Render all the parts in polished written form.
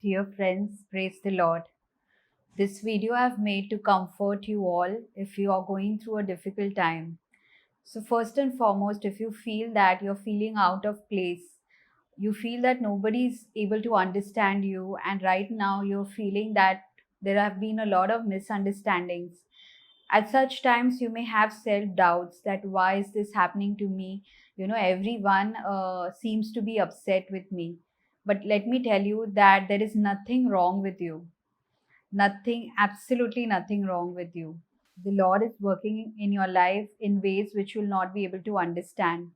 Dear friends, praise the Lord. This video I've made to comfort you all if you are going through a difficult time. So, first and foremost, if you feel that you're feeling out of place, you feel that nobody's able to understand you, and right now you're feeling that there have been a lot of misunderstandings. At such times, you may have self doubts that why is this happening to me? Everyone seems to be upset with me. But let me tell you that there is nothing wrong with you. Nothing, absolutely nothing wrong with you. The Lord is working in your life in ways which you'll not be able to understand.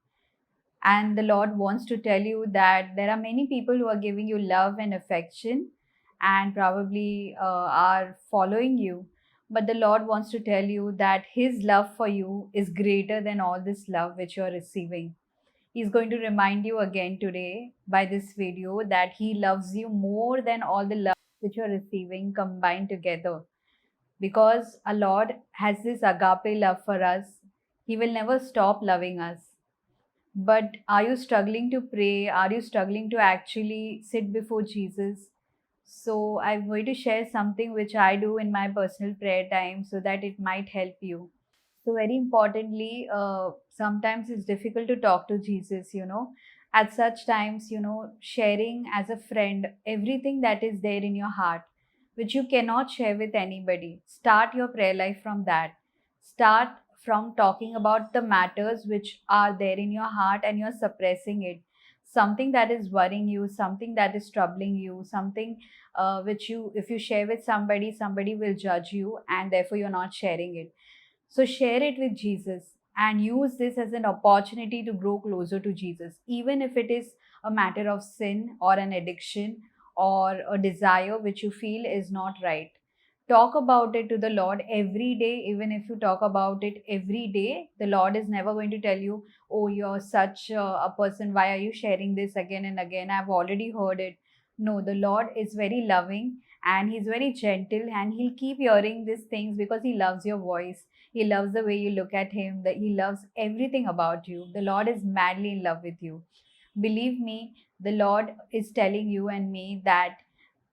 And the Lord wants to tell you that there are many people who are giving you love and affection and probably are following you. But the Lord wants to tell you that His love for you is greater than all this love which you're receiving. He's going to remind you again today by this video that He loves you more than all the love which you're receiving combined together. Because our Lord has this agape love for us, He will never stop loving us. But are you struggling to pray? Are you struggling to actually sit before Jesus? So, I'm going to share something which I do in my personal prayer time so that it might help you. So, very importantly, sometimes it's difficult to talk to Jesus. At such times, sharing as a friend everything that is there in your heart, which you cannot share with anybody. Start your prayer life from that. Start from talking about the matters which are there in your heart and you're suppressing it. Something that is worrying you, something that is troubling you, something which if you share with somebody, somebody will judge you and therefore you're not sharing it. So share it with Jesus and use this as an opportunity to grow closer to Jesus, even if it is a matter of sin or an addiction or a desire which you feel is not right. Talk about it to the Lord every day. Even if you talk about it every day, the Lord is never going to tell you, oh, you're such a person. Why are you sharing this again and again? I've already heard it. No, the Lord is very loving and He's very gentle and He'll keep hearing these things because He loves your voice. He loves the way you look at Him, that He loves everything about you. The Lord is madly in love with you. Believe me, the Lord is telling you and me that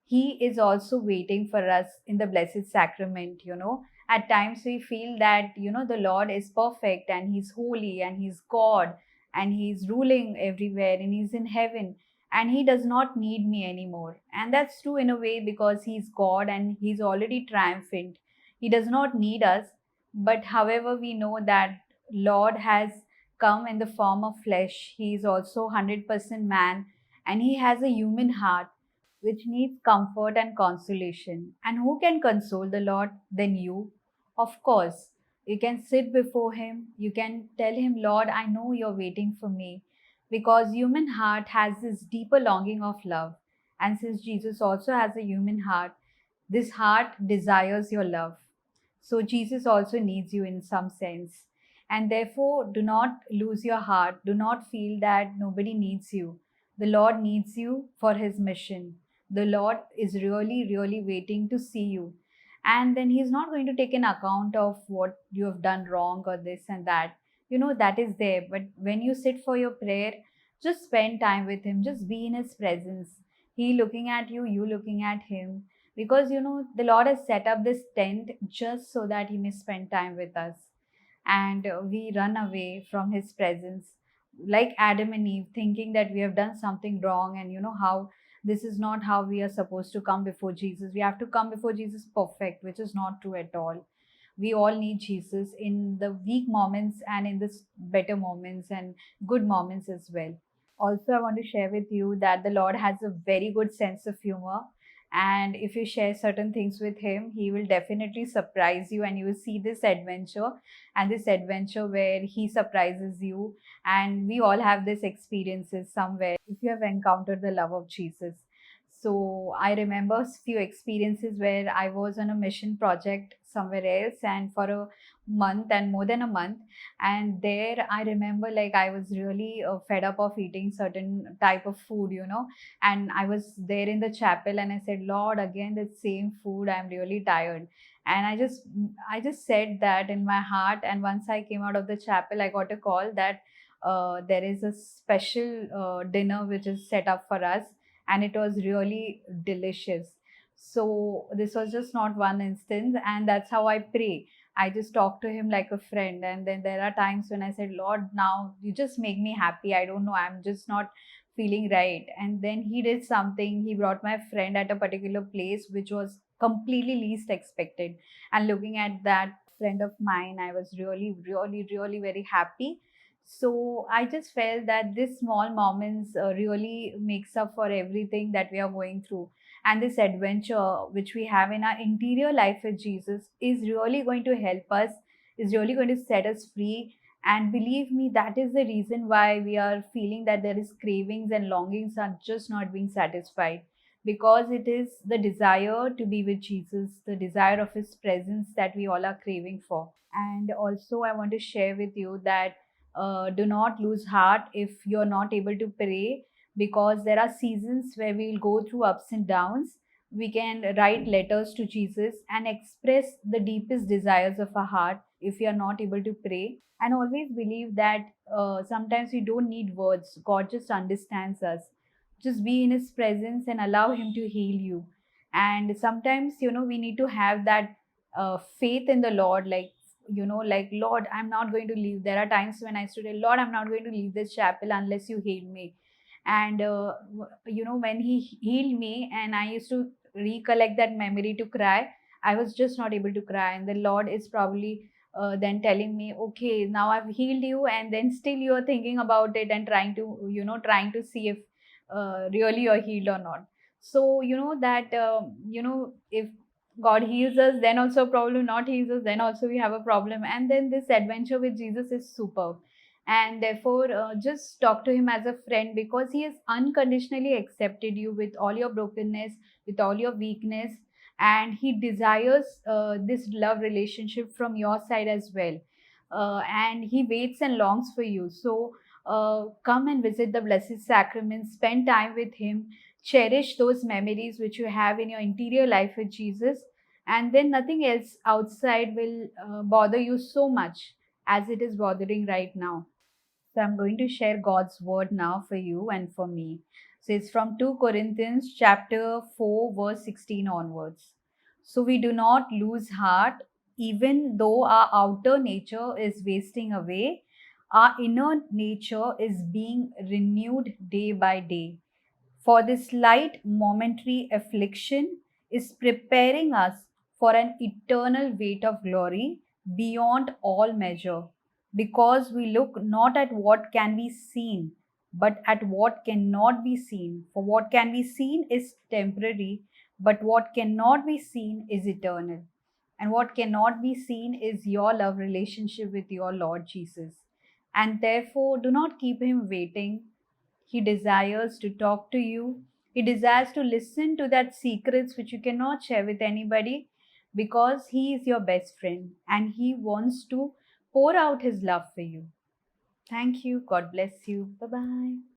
He is also waiting for us in the Blessed Sacrament. At times we feel that, the Lord is perfect and He's holy and He's God and He's ruling everywhere and He's in heaven and He does not need me anymore. And that's true in a way because He's God and He's already triumphant. He does not need us. But however, we know that Lord has come in the form of flesh. He is also 100% man and He has a human heart which needs comfort and consolation. And who can console the Lord than you? Of course, you can sit before Him, you can tell Him, Lord, I know you're waiting for me. Because human heart has this deeper longing of love. And since Jesus also has a human heart, this heart desires your love. So Jesus also needs you in some sense. And therefore, do not lose your heart. Do not feel that nobody needs you. The Lord needs you for His mission. The Lord is really, really waiting to see you. And then He's not going to take an account of what you have done wrong or this and that. That is there. But when you sit for your prayer, just spend time with Him. Just be in His presence. He looking at you, you looking at Him. Because, the Lord has set up this tent just so that He may spend time with us. And we run away from His presence like Adam and Eve, thinking that we have done something wrong, and how this is not how we are supposed to come before Jesus. We have to come before Jesus perfect, which is not true at all. We all need Jesus in the weak moments and in the better moments and good moments as well. Also, I want to share with you that the Lord has a very good sense of humor. And if you share certain things with Him, He will definitely surprise you, and you will see this adventure where He surprises you. And we all have this experiences somewhere if you have encountered the love of Jesus. So I remember a few experiences where I was on a mission project somewhere else and for a month and more than a month. And there I remember, like, I was really fed up of eating certain type of food. And I was there in the chapel and I said, Lord, again the same food, I'm really tired. And I just said that in my heart. And once I came out of the chapel, I got a call that there is a special dinner which is set up for us, and it was really delicious. So this was just not one instance, and that's how I pray. I just talk to him like a friend, and then there are times when I said, Lord, now you just make me happy. I don't know, I'm just not feeling right. And then he did something. He brought my friend at a particular place which was completely least expected. And looking at that friend of mine, I was really, really, really very happy. So I just felt that this small moments really makes up for everything that we are going through. And this adventure which we have in our interior life with Jesus is really going to help us, is really going to set us free. And believe me, that is the reason why we are feeling that there is cravings and longings are just not being satisfied, because it is the desire to be with Jesus, the desire of his presence that we all are craving for. And also I want to share with you that do not lose heart if you're not able to pray, because there are seasons where we'll go through ups and downs. We can write letters to Jesus and express the deepest desires of our heart if we are not able to pray. And always believe that sometimes we don't need words. God just understands us. Just be in his presence and allow him to heal you. And sometimes, we need to have that faith in the Lord, like, Lord, I'm not going to leave. There are times when I used to say, Lord, I'm not going to leave this chapel unless you heal me. And when he healed me and I used to recollect that memory to cry, I was just not able to cry. And the Lord is probably then telling me, okay, now I've healed you, and then still you're thinking about it and trying to see if really you're healed or not. So that if God heals us, then also a problem. Not heals us, then also we have a problem. And then this adventure with Jesus is superb. And therefore, just talk to him as a friend, because he has unconditionally accepted you with all your brokenness, with all your weakness, and he desires this love relationship from your side as well. And he waits and longs for you. So come and visit the Blessed Sacrament, spend time with him, cherish those memories which you have in your interior life with Jesus, and then nothing else outside will bother you so much as it is bothering right now. So I'm going to share God's word now for you and for me. So it's from 2 Corinthians chapter 4 verse 16 onwards. So we do not lose heart even though our outer nature is wasting away. Our inner nature is being renewed day by day. For this light momentary affliction is preparing us for an eternal weight of glory beyond all measure, because we look not at what can be seen, but at what cannot be seen. For what can be seen is temporary, but what cannot be seen is eternal. And what cannot be seen is your love relationship with your Lord Jesus. And therefore, do not keep him waiting. He desires to talk to you. He desires to listen to that secrets which you cannot share with anybody, because he is your best friend and he wants to pour out his love for you. Thank you. God bless you. Bye bye.